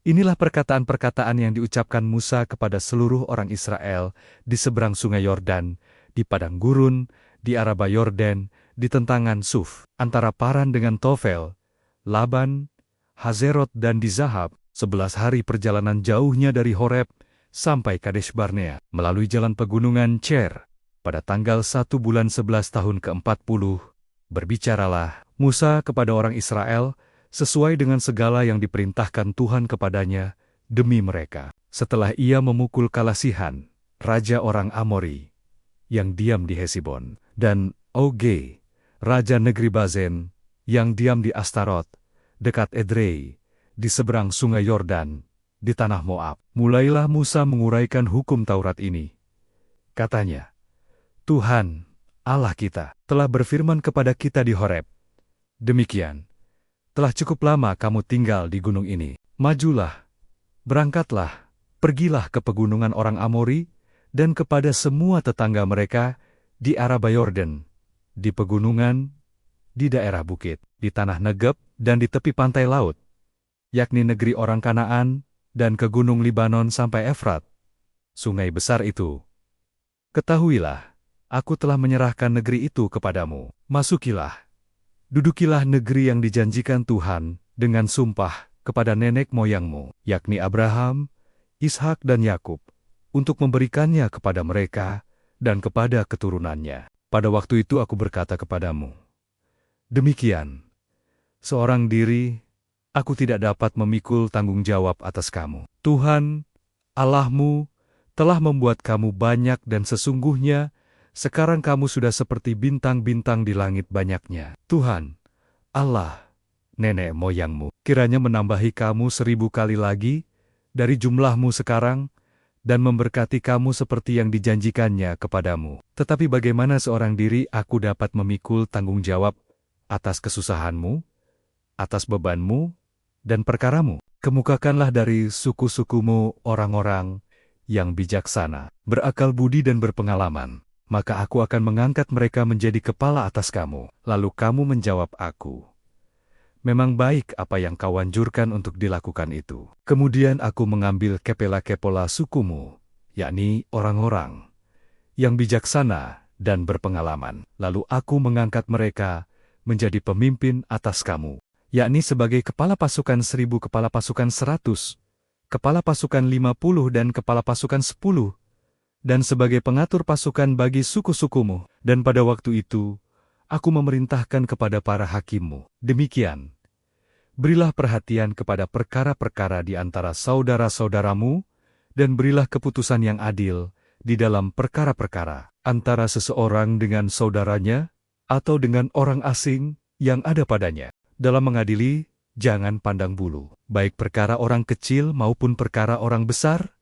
Inilah perkataan-perkataan yang diucapkan Musa kepada seluruh orang Israel di seberang sungai Yordan, di padang gurun, di Araba Yordan, di tentangan Suf, antara Paran dengan Tofel, Laban, Hazerot dan di Zahab, 11 hari perjalanan jauhnya dari Horeb sampai Kadesh Barnea, melalui jalan pegunungan Cer. Pada tanggal 1 bulan 11 tahun ke-40, berbicaralah Musa kepada orang Israel, sesuai dengan segala yang diperintahkan Tuhan kepadanya demi mereka. Setelah ia memukul Kalasihan, raja orang Amori, yang diam di Hesibon, dan Og, raja negeri Bazen, yang diam di Astarot, dekat Edrei, di seberang sungai Yordan, di tanah Moab. Mulailah Musa menguraikan hukum Taurat ini. Katanya, Tuhan, Allah kita, telah berfirman kepada kita di Horeb. Demikian, telah cukup lama kamu tinggal di gunung ini. Majulah, berangkatlah, pergilah ke pegunungan orang Amori, dan kepada semua tetangga mereka di Araba Yordan, di pegunungan, di daerah bukit, di tanah Negeb, dan di tepi pantai laut, yakni negeri orang Kanaan, dan ke gunung Libanon sampai Efrat, sungai besar itu. Ketahuilah, aku telah menyerahkan negeri itu kepadamu. Masukilah. Dudukilah negeri yang dijanjikan Tuhan dengan sumpah kepada nenek moyangmu, yakni Abraham, Ishak dan Yakub, untuk memberikannya kepada mereka dan kepada keturunannya. Pada waktu itu aku berkata kepadamu, demikian, seorang diri, aku tidak dapat memikul tanggung jawab atas kamu. Tuhan, Allahmu, telah membuat kamu banyak dan sesungguhnya, sekarang kamu sudah seperti bintang-bintang di langit banyaknya. Tuhan, Allah, nenek moyangmu, kiranya menambahi kamu 1000 kali lagi dari jumlahmu sekarang, dan memberkati kamu seperti yang dijanjikannya kepadamu. Tetapi bagaimana seorang diri aku dapat memikul tanggung jawab atas kesusahanmu, atas bebanmu, dan perkaramu? Kemukakanlah dari suku-sukumu orang-orang yang bijaksana, berakal budi dan berpengalaman. Maka aku akan mengangkat mereka menjadi kepala atas kamu. Lalu kamu menjawab aku, memang baik apa yang kau anjurkan untuk dilakukan itu. Kemudian aku mengambil kepala-kepala sukumu, yakni orang-orang yang bijaksana dan berpengalaman. Lalu aku mengangkat mereka menjadi pemimpin atas kamu, yakni sebagai kepala pasukan 1000, kepala pasukan 100, kepala pasukan 50 dan kepala pasukan 10, dan sebagai pengatur pasukan bagi suku-sukumu. Dan pada waktu itu, aku memerintahkan kepada para hakimmu, demikian, berilah perhatian kepada perkara-perkara di antara saudara-saudaramu, dan berilah keputusan yang adil di dalam perkara-perkara, antara seseorang dengan saudaranya, atau dengan orang asing yang ada padanya. Dalam mengadili, jangan pandang bulu, baik perkara orang kecil maupun perkara orang besar,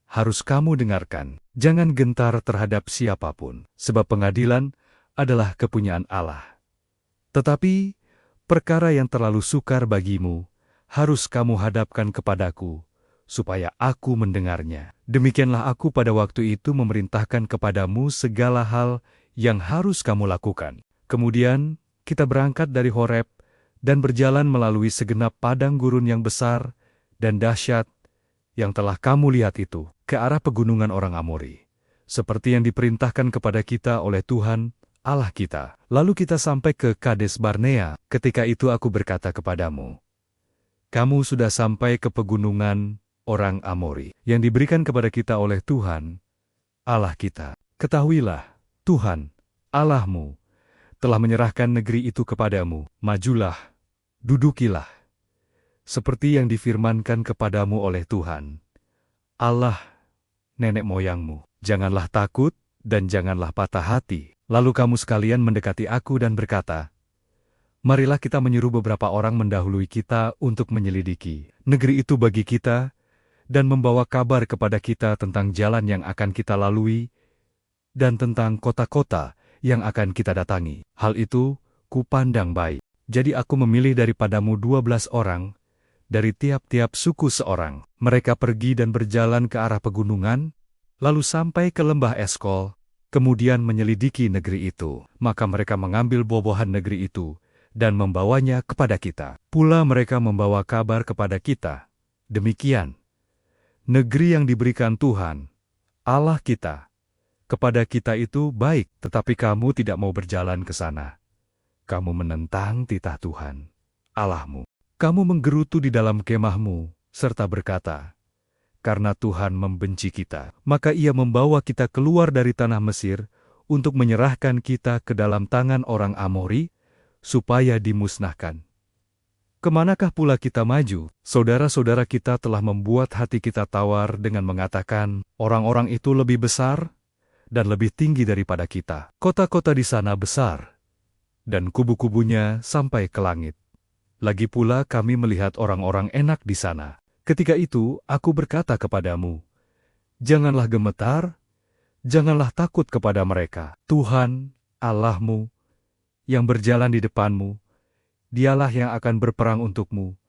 harus kamu dengarkan. Jangan gentar terhadap siapapun, sebab pengadilan adalah kepunyaan Allah. Tetapi, perkara yang terlalu sukar bagimu, harus kamu hadapkan kepadaku, supaya aku mendengarnya. Demikianlah aku pada waktu itu memerintahkan kepadamu segala hal yang harus kamu lakukan. Kemudian, kita berangkat dari Horeb, dan berjalan melalui segenap padang gurun yang besar dan dahsyat, yang telah kamu lihat itu, ke arah pegunungan orang Amori, seperti yang diperintahkan kepada kita oleh Tuhan, Allah kita. Lalu kita sampai ke Kades Barnea. Ketika itu aku berkata kepadamu, kamu sudah sampai ke pegunungan orang Amori, yang diberikan kepada kita oleh Tuhan, Allah kita. Ketahuilah, Tuhan, Allahmu, telah menyerahkan negeri itu kepadamu. Majulah, dudukilah, seperti yang difirmankan kepadamu oleh Tuhan, Allah, nenek moyangmu. Janganlah takut dan janganlah patah hati. Lalu kamu sekalian mendekati aku dan berkata, marilah kita menyuruh beberapa orang mendahului kita untuk menyelidiki negeri itu bagi kita, dan membawa kabar kepada kita tentang jalan yang akan kita lalui, dan tentang kota-kota yang akan kita datangi. Hal itu kupandang baik. Jadi aku memilih daripadamu 12 orang, dari tiap-tiap suku seorang. Mereka pergi dan berjalan ke arah pegunungan, lalu sampai ke lembah Eskol, kemudian menyelidiki negeri itu. Maka mereka mengambil bobohan negeri itu, dan membawanya kepada kita. Pula mereka membawa kabar kepada kita, Demikian, negeri yang diberikan Tuhan, Allah kita, kepada kita itu baik, tetapi kamu tidak mau berjalan ke sana. Kamu menentang titah Tuhan, Allahmu. Kamu menggerutu di dalam kemahmu, serta berkata, karena Tuhan membenci kita, maka Ia membawa kita keluar dari tanah Mesir untuk menyerahkan kita ke dalam tangan orang Amori, supaya dimusnahkan. Kemanakah pula kita maju? Saudara-saudara kita telah membuat hati kita tawar dengan mengatakan, orang-orang itu lebih besar dan lebih tinggi daripada kita. Kota-kota di sana besar, dan kubu-kubunya sampai ke langit. Lagi pula kami melihat orang-orang enak di sana. Ketika itu aku berkata kepadamu, janganlah gemetar, janganlah takut kepada mereka. Tuhan, Allahmu, yang berjalan di depanmu, Dialah yang akan berperang untukmu,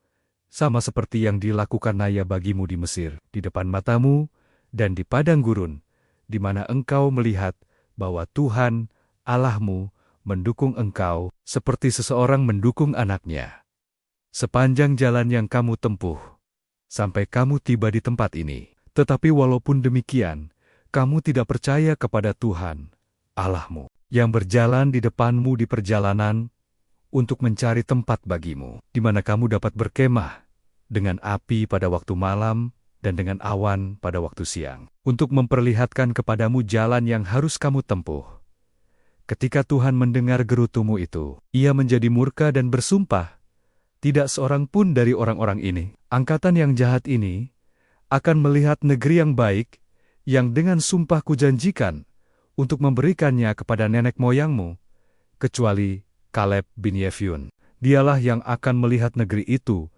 sama seperti yang dilakukan Naya bagimu di Mesir, di depan matamu, dan di padang gurun, di mana engkau melihat bahwa Tuhan, Allahmu, mendukung engkau, seperti seseorang mendukung anaknya. Sepanjang jalan yang kamu tempuh, sampai kamu tiba di tempat ini. Tetapi walaupun demikian, kamu tidak percaya kepada Tuhan, Allahmu, yang berjalan di depanmu di perjalanan, untuk mencari tempat bagimu, di mana kamu dapat berkemah, dengan api pada waktu malam, dan dengan awan pada waktu siang, untuk memperlihatkan kepadamu jalan yang harus kamu tempuh. Ketika Tuhan mendengar gerutumu itu, Ia menjadi murka dan bersumpah, tidak seorang pun dari orang-orang ini, angkatan yang jahat ini, akan melihat negeri yang baik, yang dengan sumpah kujanjikan, untuk memberikannya kepada nenek moyangmu, kecuali Kaleb bin Yefun. Dialah yang akan melihat negeri itu,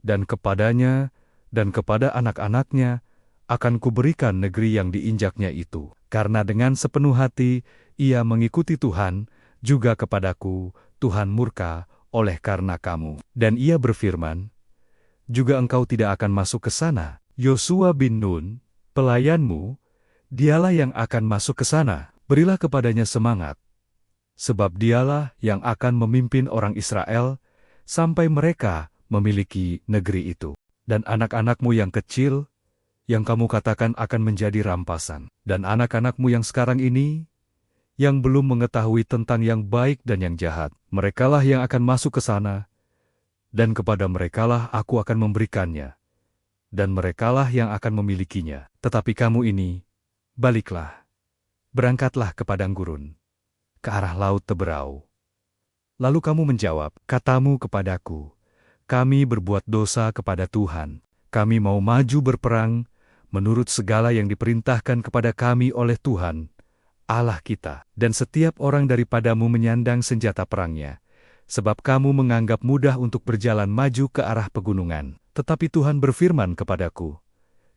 dan kepadanya dan kepada anak-anaknya akan kuberikan negeri yang diinjaknya itu. Karena dengan sepenuh hati ia mengikuti Tuhan, juga kepadaku Tuhan murka oleh karena kamu. Dan ia berfirman, juga engkau tidak akan masuk ke sana. Yosua bin Nun, pelayanmu, dialah yang akan masuk ke sana. Berilah kepadanya semangat, sebab dialah yang akan memimpin orang Israel sampai mereka memiliki negeri itu. Dan anak-anakmu yang kecil, yang kamu katakan akan menjadi rampasan, dan anak-anakmu yang sekarang ini, yang belum mengetahui tentang yang baik dan yang jahat, merekalah yang akan masuk ke sana, dan kepada merekalah aku akan memberikannya, dan merekalah yang akan memilikinya. Tetapi kamu ini, baliklah, berangkatlah ke padang gurun, ke arah laut Teberau. Lalu kamu menjawab, katamu kepadaku, kami berbuat dosa kepada Tuhan. Kami mau maju berperang menurut segala yang diperintahkan kepada kami oleh Tuhan, Allah kita. Dan setiap orang daripadamu menyandang senjata perangnya, sebab kamu menganggap mudah untuk berjalan maju ke arah pegunungan. Tetapi Tuhan berfirman kepadaku,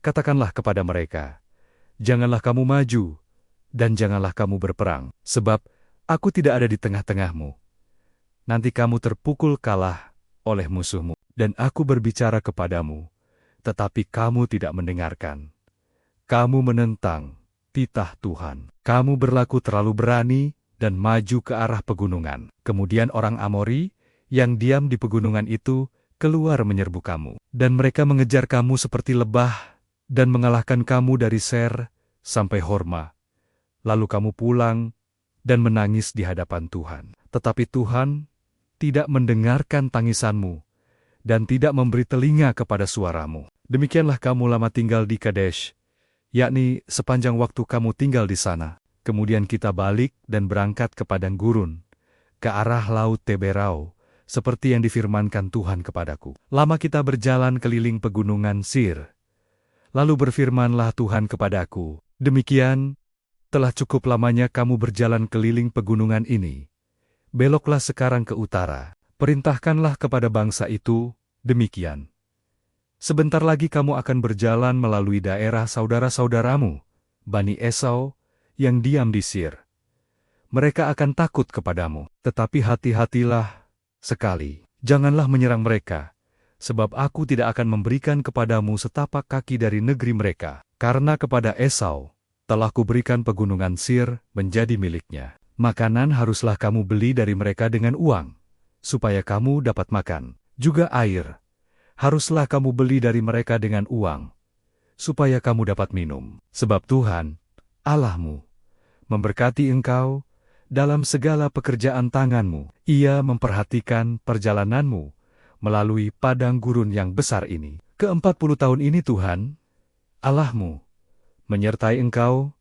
katakanlah kepada mereka, janganlah kamu maju, dan janganlah kamu berperang, sebab aku tidak ada di tengah-tengahmu. Nanti kamu terpukul kalah oleh musuhmu, dan aku berbicara kepadamu, tetapi kamu tidak mendengarkan. Kamu menentang titah Tuhan. Kamu berlaku terlalu berani dan maju ke arah pegunungan. Kemudian orang Amori yang diam di pegunungan itu keluar menyerbu kamu, dan mereka mengejar kamu seperti lebah dan mengalahkan kamu dari Ser sampai Horma. Lalu kamu pulang dan menangis di hadapan Tuhan. Tetapi Tuhan tidak mendengarkan tangisanmu dan tidak memberi telinga kepada suaramu. Demikianlah kamu lama tinggal di Kadesh, yakni sepanjang waktu kamu tinggal di sana. Kemudian kita balik dan berangkat ke padang gurun, ke arah laut Teberau, seperti yang difirmankan Tuhan kepadaku. Lama kita berjalan keliling pegunungan Sir. Lalu berfirmanlah Tuhan kepadaku, demikian, telah cukup lamanya kamu berjalan keliling pegunungan ini. Beloklah sekarang ke utara, perintahkanlah kepada bangsa itu, demikian. Sebentar lagi kamu akan berjalan melalui daerah saudara-saudaramu, Bani Esau, yang diam di Sir. Mereka akan takut kepadamu, tetapi hati-hatilah sekali, janganlah menyerang mereka, sebab aku tidak akan memberikan kepadamu setapak kaki dari negeri mereka, karena kepada Esau telah kuberikan pegunungan Sir menjadi miliknya. Makanan haruslah kamu beli dari mereka dengan uang, supaya kamu dapat makan, juga air haruslah kamu beli dari mereka dengan uang, supaya kamu dapat minum. Sebab Tuhan, Allahmu, memberkati engkau dalam segala pekerjaan tanganmu. Ia memperhatikan perjalananmu melalui padang gurun yang besar ini. Ke-40 tahun ini Tuhan, Allahmu, menyertai engkau,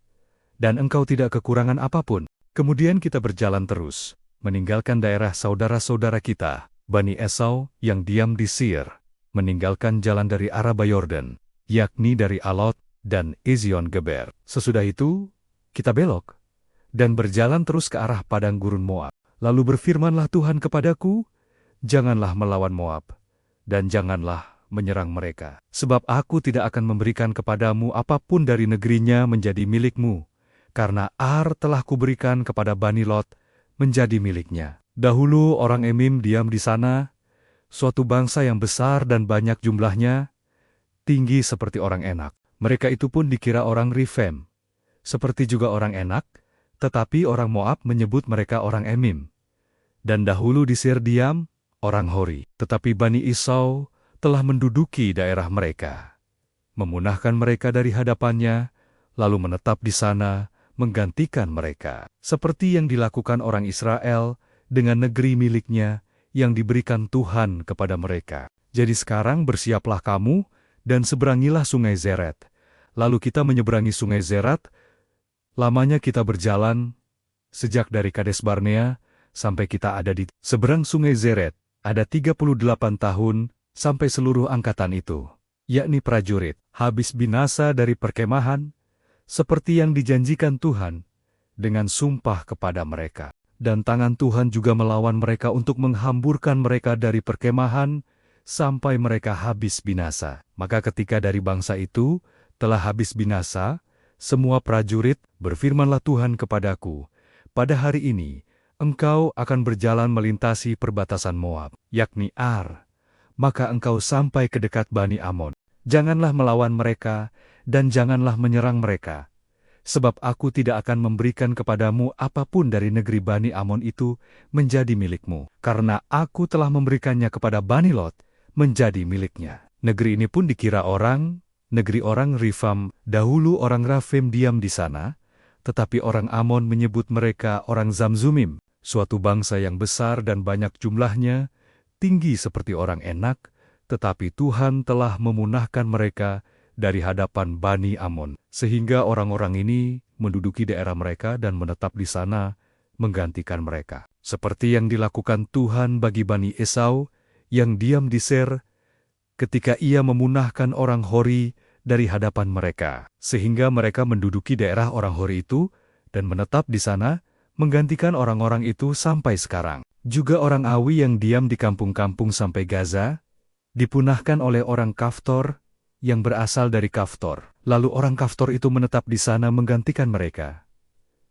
dan engkau tidak kekurangan apapun. Kemudian kita berjalan terus, meninggalkan daerah saudara-saudara kita, Bani Esau yang diam di Seir, meninggalkan jalan dari Araba Yordan, yakni dari Alot dan Ezion Geber. Sesudah itu, kita belok, dan berjalan terus ke arah padang gurun Moab. Lalu berfirmanlah Tuhan kepadaku, janganlah melawan Moab, dan janganlah menyerang mereka. Sebab aku tidak akan memberikan kepadamu apapun dari negerinya menjadi milikmu, karena Ar telah kuberikan kepada Bani Lot menjadi miliknya. Dahulu orang Emim diam di sana, suatu bangsa yang besar dan banyak jumlahnya, tinggi seperti orang Enak. Mereka itu pun dikira orang Rifem, seperti juga orang Enak, tetapi orang Moab menyebut mereka orang Emim. Dan dahulu di Seir diam orang Hori, tetapi Bani Esau telah menduduki daerah mereka, memunahkan mereka dari hadapannya, lalu menetap di sana, menggantikan mereka, seperti yang dilakukan orang Israel dengan negeri miliknya yang diberikan Tuhan kepada mereka. Jadi sekarang bersiaplah kamu, dan seberangilah sungai Zered. Lalu kita menyeberangi sungai Zered. Lamanya kita berjalan, sejak dari Kades Barnea, sampai kita ada di seberang sungai Zered, ada 38 tahun, sampai seluruh angkatan itu, yakni prajurit, habis binasa dari perkemahan, seperti yang dijanjikan Tuhan, dengan sumpah kepada mereka. Dan tangan Tuhan juga melawan mereka untuk menghamburkan mereka dari perkemahan, sampai mereka habis binasa. Maka ketika dari bangsa itu telah habis binasa, semua prajurit, berfirmanlah Tuhan kepadaku, pada hari ini, engkau akan berjalan melintasi perbatasan Moab, yakni Ar. Maka engkau sampai ke dekat Bani Amon. Janganlah melawan mereka, dan janganlah menyerang mereka, sebab aku tidak akan memberikan kepadamu apapun dari negeri Bani Amon itu menjadi milikmu, karena aku telah memberikannya kepada Bani Lot menjadi miliknya. Negeri ini pun dikira orang, negeri orang Rifam. Dahulu orang Rafim diam di sana, tetapi orang Amon menyebut mereka orang Zamzumim, suatu bangsa yang besar dan banyak jumlahnya, tinggi seperti orang Enak, tetapi Tuhan telah memunahkan mereka dari hadapan Bani Amon, sehingga orang-orang ini menduduki daerah mereka dan menetap di sana, menggantikan mereka. Seperti yang dilakukan Tuhan bagi Bani Esau, yang diam di Seir, ketika ia memunahkan orang Hori dari hadapan mereka, sehingga mereka menduduki daerah orang Hori itu, dan menetap di sana, menggantikan orang-orang itu sampai sekarang. Juga orang Awi yang diam di kampung-kampung sampai Gaza, dipunahkan oleh orang Kaftor, yang berasal dari Kaftor. Lalu orang Kaftor itu menetap di sana menggantikan mereka.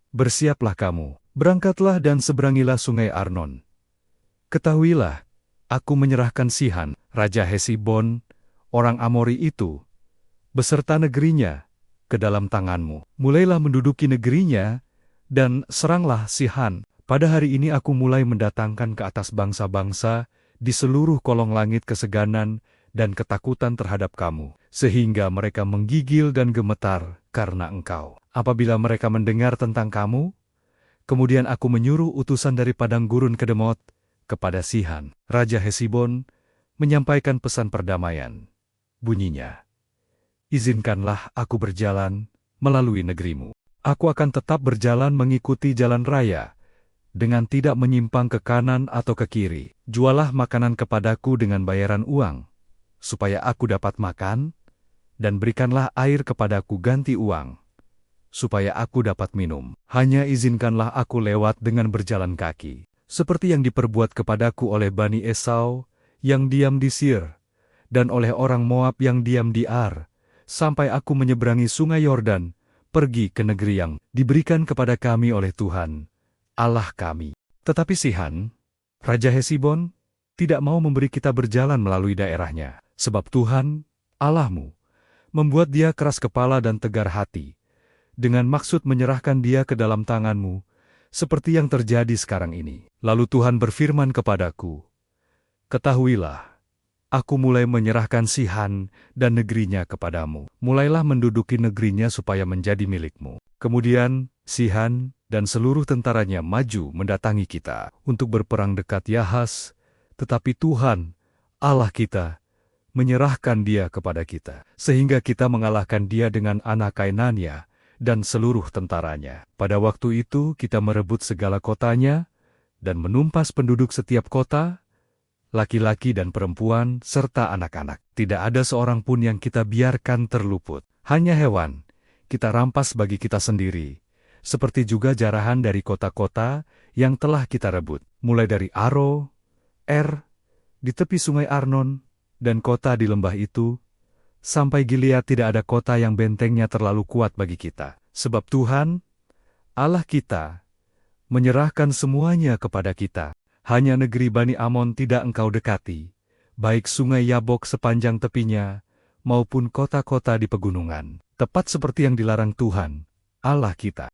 Bersiaplah kamu, berangkatlah dan seberangilah sungai Arnon. Ketahuilah, aku menyerahkan Sihan, Raja Hesibon, orang Amori itu, beserta negerinya, ke dalam tanganmu. Mulailah menduduki negerinya, dan seranglah Sihan. Pada hari ini aku mulai mendatangkan ke atas bangsa-bangsa di seluruh kolong langit keseganan dan ketakutan terhadap kamu, sehingga mereka menggigil dan gemetar karena engkau. Apabila mereka mendengar tentang kamu, kemudian aku menyuruh utusan dari padang gurun Kedemot kepada Sihan, Raja Hesibon, menyampaikan pesan perdamaian. Bunyinya, izinkanlah aku berjalan melalui negerimu. Aku akan tetap berjalan mengikuti jalan raya, dengan tidak menyimpang ke kanan atau ke kiri. Jualah makanan kepadaku dengan bayaran uang, supaya aku dapat makan, dan berikanlah air kepadaku ganti uang, supaya aku dapat minum. Hanya izinkanlah aku lewat dengan berjalan kaki, seperti yang diperbuat kepadaku oleh Bani Esau, yang diam di Seir, dan oleh orang Moab yang diam di Ar, sampai aku menyeberangi sungai Yordan, pergi ke negeri yang diberikan kepada kami oleh Tuhan, Allah kami. Tetapi Sihan, Raja Hesibon, tidak mau memberi kita berjalan melalui daerahnya, sebab Tuhan, Allahmu, membuat dia keras kepala dan tegar hati, dengan maksud menyerahkan dia ke dalam tanganmu, seperti yang terjadi sekarang ini. Lalu Tuhan berfirman kepadaku, ketahuilah, Aku mulai menyerahkan Sihan dan negerinya kepadamu. Mulailah menduduki negerinya supaya menjadi milikmu. Kemudian, Sihan dan seluruh tentaranya maju mendatangi kita untuk berperang dekat Yahas, tetapi Tuhan, Allah kita, menyerahkan dia kepada kita, sehingga kita mengalahkan dia dengan anak Kainania dan seluruh tentaranya. Pada waktu itu kita merebut segala kotanya, dan menumpas penduduk setiap kota, laki-laki dan perempuan, serta anak-anak. Tidak ada seorang pun yang kita biarkan terluput. Hanya hewan, kita rampas bagi kita sendiri, seperti juga jarahan dari kota-kota yang telah kita rebut, mulai dari Aro, di tepi sungai Arnon, dan kota di lembah itu, sampai Gilead tidak ada kota yang bentengnya terlalu kuat bagi kita. Sebab Tuhan, Allah kita, menyerahkan semuanya kepada kita. Hanya negeri Bani Amon tidak engkau dekati, baik sungai Yabok sepanjang tepinya, maupun kota-kota di pegunungan, tepat seperti yang dilarang Tuhan, Allah kita.